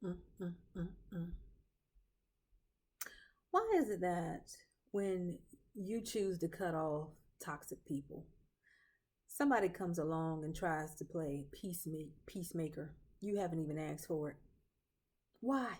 Mm, mm, mm, mm. Why is it that when you choose to cut off toxic people, somebody comes along and tries to play peacemaker? You haven't even asked for it. Why?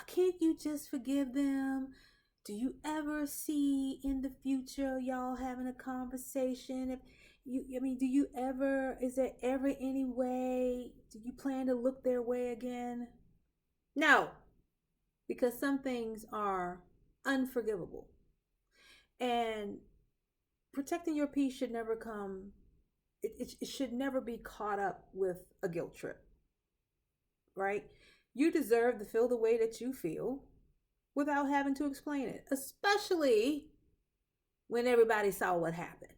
Can't you just forgive them? Do you ever see in the future y'all having a conversation? If I mean, do you ever, is there ever any way, do you plan to look their way again? No, because some things are unforgivable. And protecting your peace should never come, it should never be caught up with a guilt trip, right? You deserve to feel the way that you feel without having to explain it, especially when everybody saw what happened.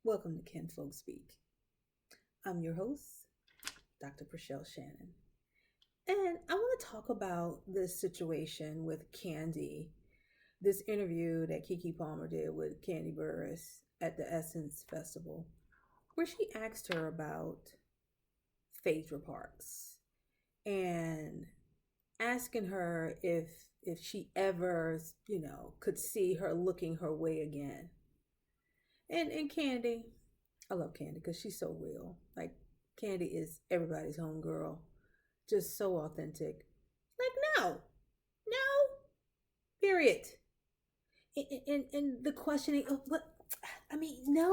Welcome to Ken Folk Speak. I'm your host, Dr. Prashel Shannon. And I want to talk about this situation with Kandi, this interview that KeKe Palmer did with Kandi Burruss at the Essence Festival, where she asked her about Phaedra Parks and asking her if she ever, could see her looking her way again. And Kandi, I love Kandi because she's so real. Like Kandi is everybody's homegirl, just so authentic. Like no, period. And the questioning of what, I mean, no,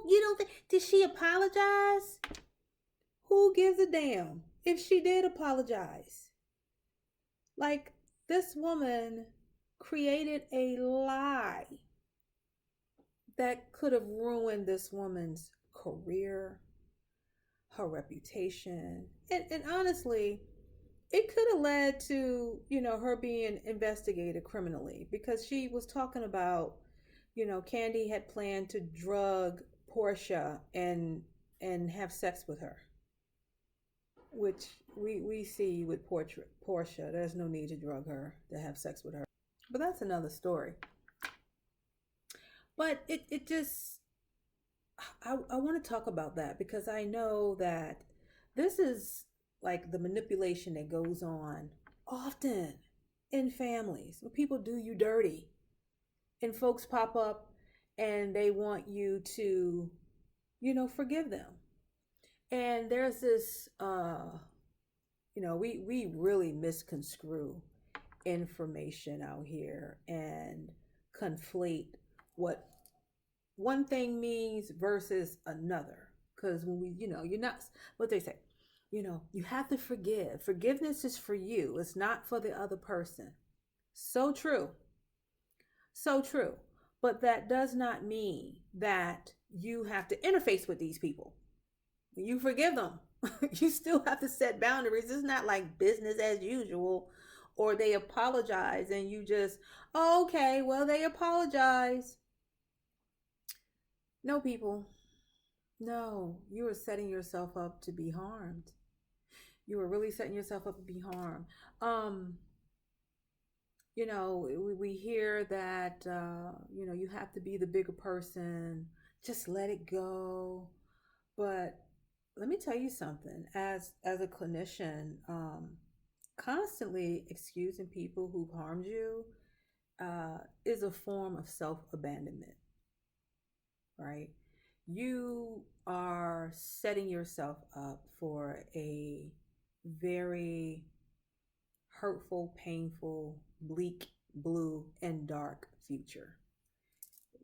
you don't think, did she apologize? Who gives a damn if she did apologize? Like, this woman created a lie that could have ruined this woman's career, her reputation, and honestly, it could have led to, her being investigated criminally because she was talking about, Kandi had planned to drug Portia and have sex with her, which we see with Portia. There's no need to drug her to have sex with her, but that's another story. But it just, I want to talk about that because I know that this is like the manipulation that goes on often in families when people do you dirty and folks pop up and they want you to, forgive them. And there's this, we really misconstrue information out here and conflate what one thing means versus another. Because when you're not, what they say, you have to forgive. Forgiveness is for you, it's not for the other person. So true. So true. But that does not mean that you have to interface with these people. You forgive them. You still have to set boundaries. It's not like business as usual or they apologize and you just, oh, okay, well, they apologize. No, people. No, you are setting yourself up to be harmed. You are really setting yourself up to be harmed. Um, we hear that, you have to be the bigger person, just let it go. But let me tell you something, as a clinician, constantly excusing people who've harmed you is a form of self-abandonment, right? You are setting yourself up for a very hurtful, painful, bleak, blue, and dark future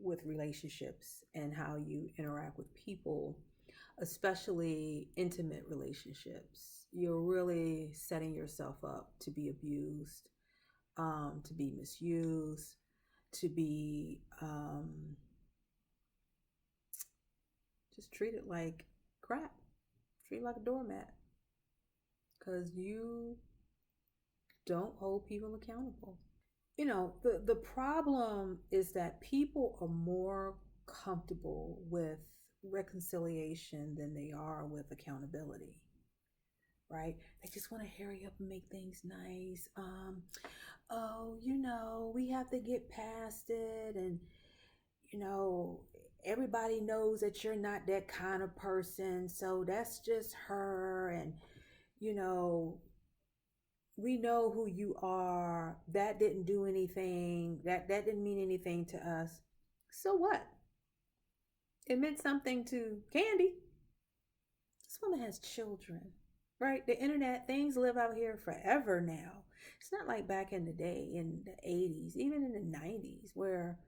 with relationships and how you interact with people, especially intimate relationships. You're really setting yourself up to be abused, to be misused, to be just treated like crap, treated like a doormat, because you don't hold people accountable. The problem is that people are more comfortable with reconciliation than they are with accountability, right? They just want to hurry up and make things nice. Oh, we have to get past it, and you know everybody knows that you're not that kind of person, so that's just her. And you know, we know who you are. That didn't do anything. That didn't mean anything to us. So what? It meant something to Kandi. This woman has children, right? The internet, things live out here forever now. It's not like back in the day in the 80s, even in the 90s, where,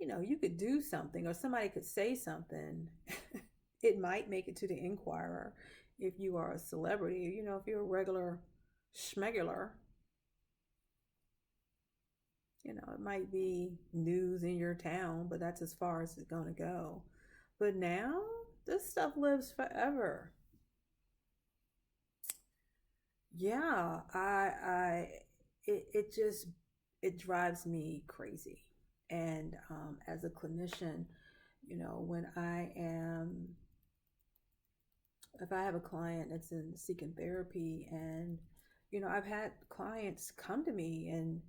you could do something or somebody could say something. It might make it to the Inquirer if you are a celebrity. If you're a regular schmegular, it might be news in your town, but that's as far as it's going to go. But now, this stuff lives forever. Yeah, it just, it drives me crazy. And as a clinician, when if I have a client that's in seeking therapy, and I've had clients come to me and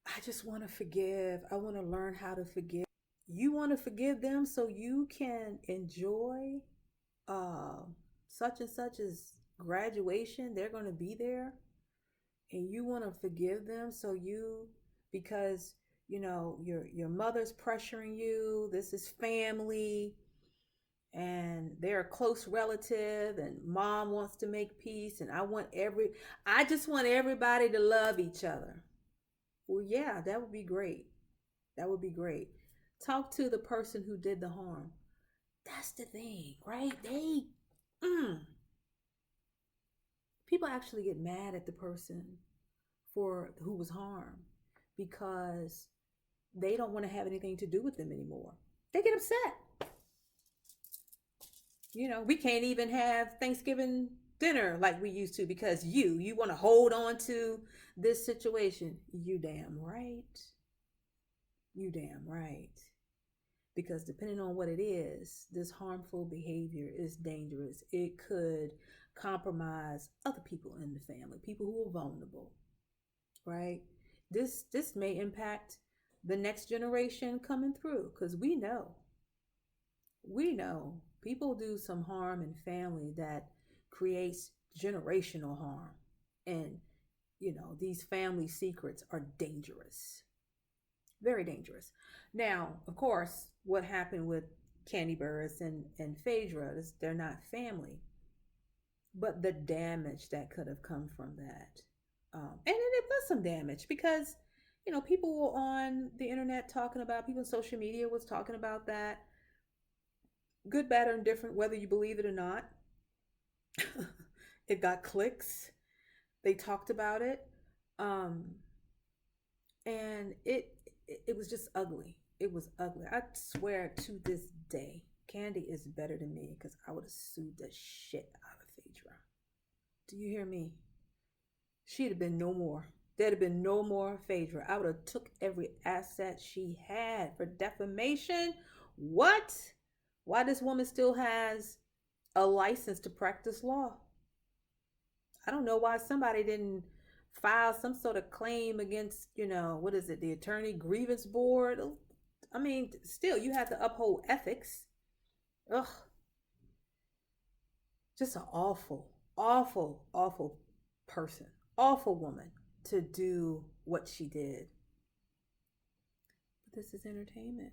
I just want to forgive. I want to learn how to forgive. You want to forgive them so you can enjoy uh, such and such as graduation. They're going to be there, and you want to forgive them so you, because your mother's pressuring you. This is family, and they're a close relative, and mom wants to make peace, and I just want everybody to love each other. Well, yeah, that would be great. That would be great. Talk to the person who did the harm. That's the thing, right? Mm, People actually get mad at the person for who was harmed because they don't want to have anything to do with them anymore. They get upset. We can't even have Thanksgiving dinner like we used to because you want to hold on to this situation. You damn right. You damn right. Because depending on what it is, this harmful behavior is dangerous. It could compromise other people in the family, people who are vulnerable, right? This may impact the next generation coming through, because we know people do some harm in family that creates generational harm. And these family secrets are dangerous, very dangerous. Now, of course, what happened with Kandi Burruss and Phaedra is they're not family, but the damage that could have come from that. And it was some damage because, people were on the internet talking about, people in social media was talking about that. Good, bad, or indifferent, whether you believe it or not. It got clicks. They talked about it. Um, and it was just ugly. It was ugly. I swear to this day, Kandi is better than me because I would have sued the shit out of Phaedra. Do you hear me? She'd have been no more. There'd have been no more Phaedra. I would have took every asset she had for defamation. What? Why this woman still has a license to practice law? I don't know why somebody didn't file some sort of claim against, what is it, the Attorney Grievance Board? I mean, still, you have to uphold ethics. Ugh. Just an awful, awful, awful person, awful woman to do what she did. But this is entertainment.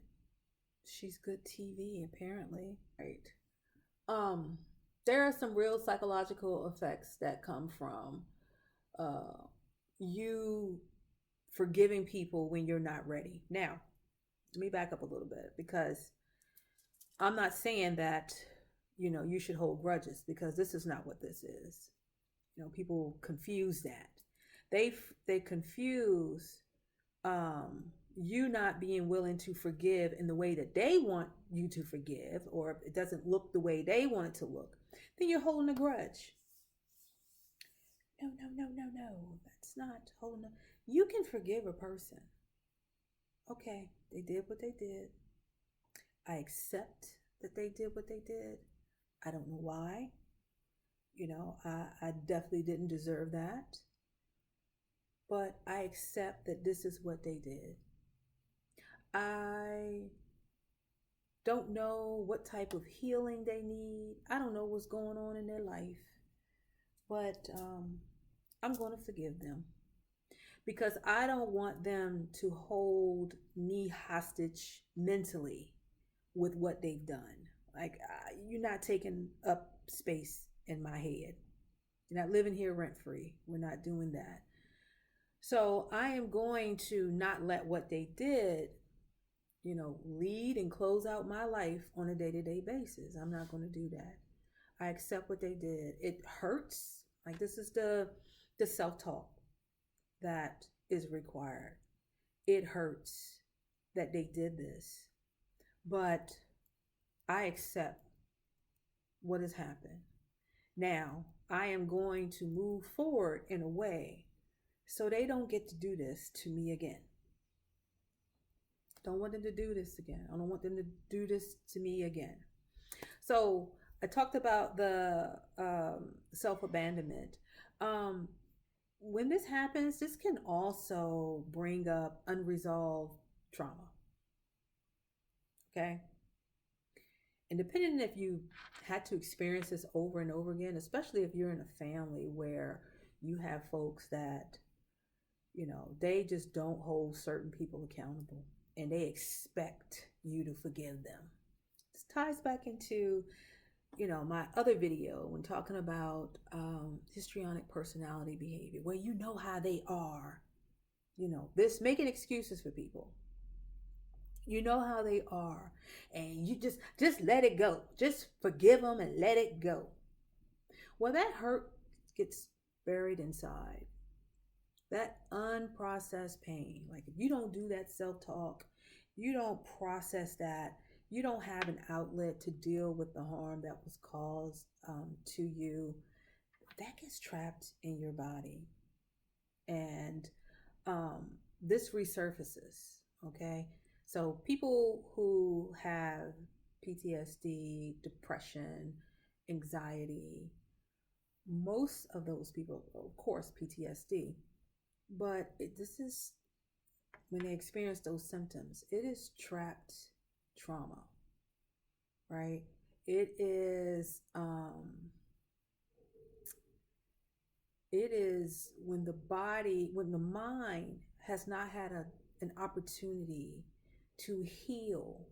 She's good TV, apparently. Right. Um, there are some real psychological effects that come from uh, you forgiving people when you're not ready. Now, let me back up a little bit, because I'm not saying that you should hold grudges, because this is not what this is. People confuse that. They confuse you not being willing to forgive in the way that they want you to forgive, or if it doesn't look the way they want it to look, then you're holding a grudge. No, no, no, no, no. That's not holding a. You can forgive a person. Okay, they did what they did. I accept that they did what they did. I don't know why. I definitely didn't deserve that. But I accept that this is what they did. I don't know what type of healing they need. I don't know what's going on in their life, but I'm going to forgive them because I don't want them to hold me hostage mentally with what they've done. Like, you're not taking up space in my head. You're not living here rent free. We're not doing that. So I am going to not let what they did, lead and close out my life on a day-to-day basis. I'm not going to do that. I accept what they did. It hurts. Like, this is the self-talk that is required. It hurts that they did this, but I accept what has happened. Now, I am going to move forward in a way so they don't get to do this to me again. Don't want them to do this again. I don't want them to do this to me again. So I talked about the self-abandonment. When this happens, this can also bring up unresolved trauma. Okay? And depending if you had to experience this over and over again, especially if you're in a family where you have folks that, they just don't hold certain people accountable and they expect you to forgive them. This ties back into, my other video when talking about histrionic personality behavior, where you know how they are, this making excuses for people. You know how they are, and you just let it go. Just forgive them and let it go. Well, that hurt gets buried inside. That unprocessed pain. Like, if you don't do that self-talk, you don't process that, you don't have an outlet to deal with the harm that was caused to you, that gets trapped in your body. And this resurfaces, okay? So people who have PTSD, depression, anxiety, most of those people, of course, PTSD, but this is when they experience those symptoms, it is trapped trauma, right? It is when the mind has not had an opportunity to heal,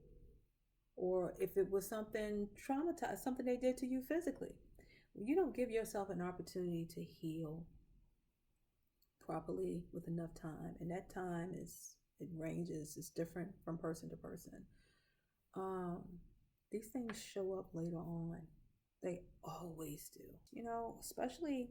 or if it was something traumatized, something they did to you physically, you don't give yourself an opportunity to heal properly with enough time. And that time it's different from person to person. These things show up later on. They always do, especially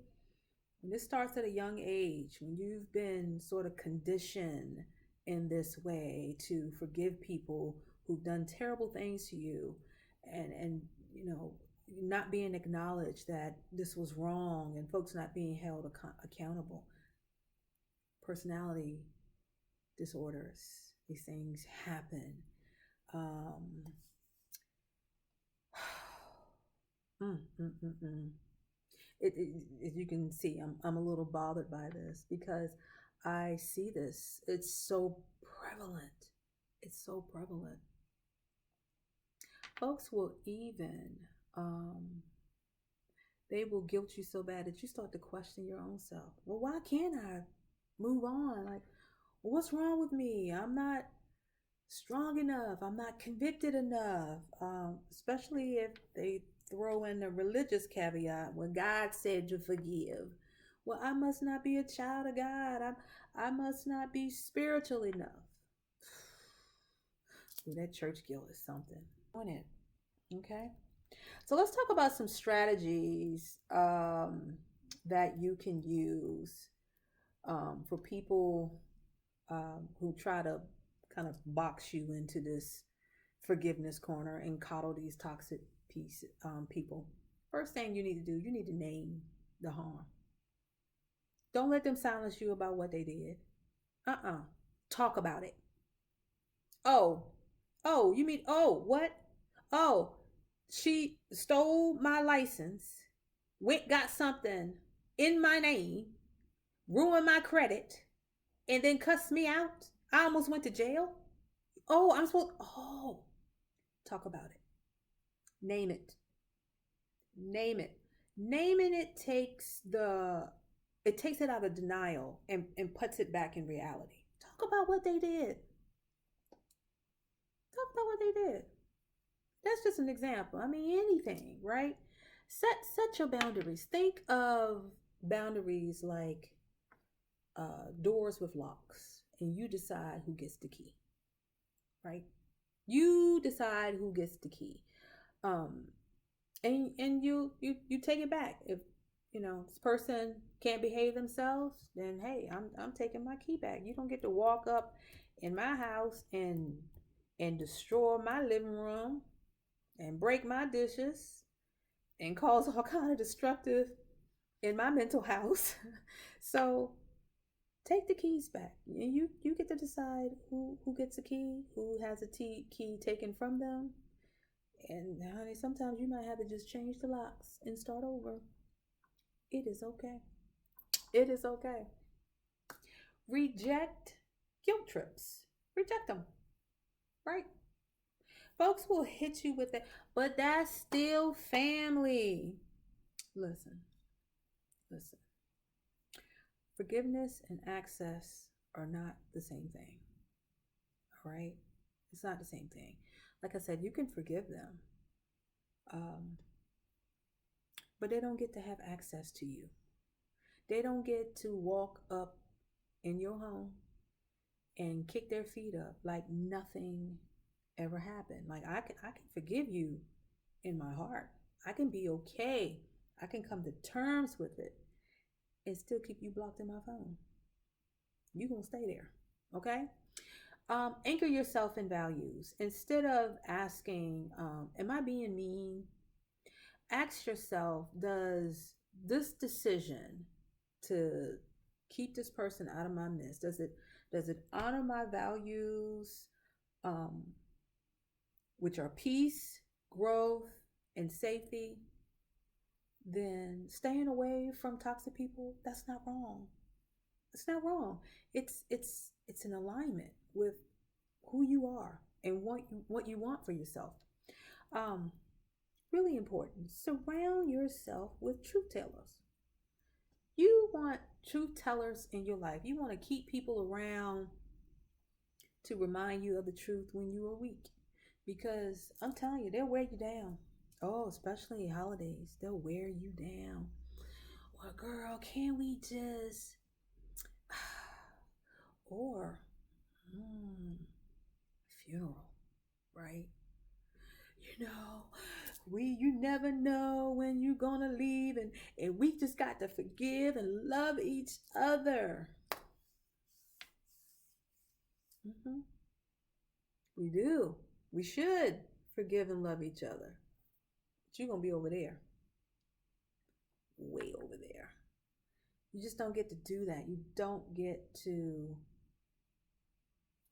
when this starts at a young age, when you've been sort of conditioned in this way to forgive people who've done terrible things to you, and not being acknowledged that this was wrong, and folks not being held accountable. Personality disorders, these things happen. As you can see, I'm a little bothered by this because I see this. It's so prevalent. It's so prevalent. Folks will even, they will guilt you so bad that you start to question your own self. Well, why can't I move on? Like, what's wrong with me? I'm not strong enough. I'm not convicted enough. Especially if they throw in a religious caveat when God said to forgive. Well, I must not be a child of God. I must not be spiritual enough. Ooh, that church guilt is something on it. Okay. So let's talk about some strategies that you can use for people who try to kind of box you into this forgiveness corner and coddle these toxic people. First thing you need to do, you need to name the harm. Don't let them silence you about what they did. Talk about it. Oh, you mean, what? Oh, she stole my license, got something in my name, ruined my credit, and then cussed me out. I almost went to jail. Talk about it. Name it. Name it. Naming it takes it out of denial and puts it back in reality. Talk about what they did. Talk about what they did. That's just an example. I mean, anything, right? Set your boundaries. Think of boundaries like doors with locks, and you decide who gets the key, right? You decide who gets the key, um, and you take it back. If this person can't behave themselves, then hey, I'm taking my key back. You don't get to walk up in my house and destroy my living room and break my dishes and cause all kind of destructive in my mental house. So take the keys back. You get to decide who gets a key, who has a key taken from them. And honey, sometimes you might have to just change the locks and start over. It is okay. It is okay. Reject guilt trips. Reject them. Right? Folks will hit you with that, but that's still family. Listen, listen. Forgiveness and access are not the same thing. All right? It's not the same thing. Like I said, you can forgive them, but they don't get to have access to you. They don't get to walk up in your home and kick their feet up like nothing ever happened. Like I can forgive you in my heart. I can be okay. I can come to terms with it and still keep you blocked in my phone. You gonna stay there, okay? Anchor yourself in values. Instead of asking, am I being mean? Ask yourself, does this decision to keep this person out of my midst, does it honor my values, um, which are peace, growth, and safety? Then staying away from toxic people, that's not wrong. It's not wrong. It's in alignment with who you are and what you want for yourself. Um, Really important. Surround yourself with truth tellers. You want truth tellers in your life. You want to keep people around to remind you of the truth when you are weak. Because I'm telling you, they'll wear you down. Oh, especially holidays, they'll wear you down. Well, girl, can we just or funeral, right? You know, you never know when you're gonna leave, and we just got to forgive and love each other. hmm We do. We should forgive and love each other. But you're gonna be over there, way over there. You just don't get to do that. You don't get to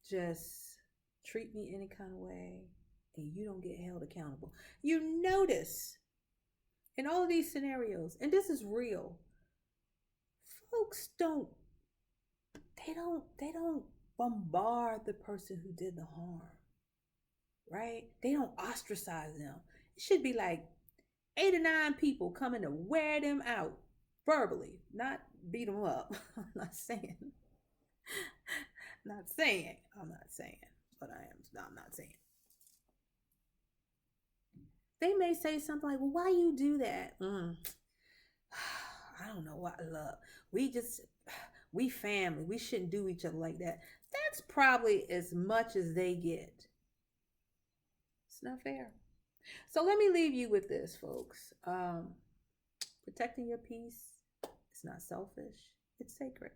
just treat me any kind of way, and you don't get held accountable. You notice in all of these scenarios, and this is real, folks they don't bombard the person who did the harm, right? They don't ostracize them. It should be like 8 or 9 people coming to wear them out verbally, not beat them up. I'm not saying, I'm not saying, but I'm not saying. They may say something like, well, why you do that? I don't know what love. We family. We shouldn't do each other like that. That's probably as much as they get. It's not fair. So let me leave you with this, folks. Protecting your peace is not selfish. It's sacred.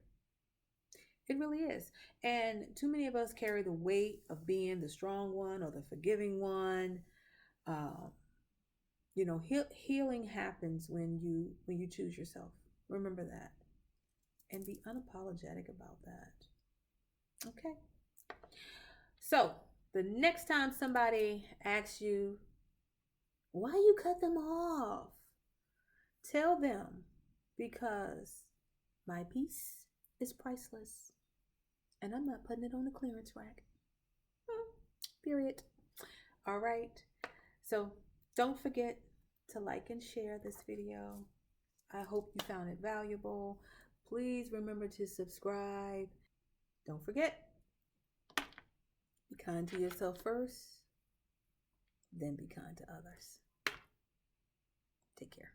It really is. And too many of us carry the weight of being the strong one or the forgiving one. Um, healing happens when you choose yourself. Remember that, and be unapologetic about that. Okay. So the next time somebody asks you why you cut them off, tell them, because my peace is priceless, and I'm not putting it on the clearance rack. Period. All right. So don't forget to like and share this video. I hope you found it valuable. Please remember to subscribe. Don't forget, be kind to yourself first, then be kind to others. Take care.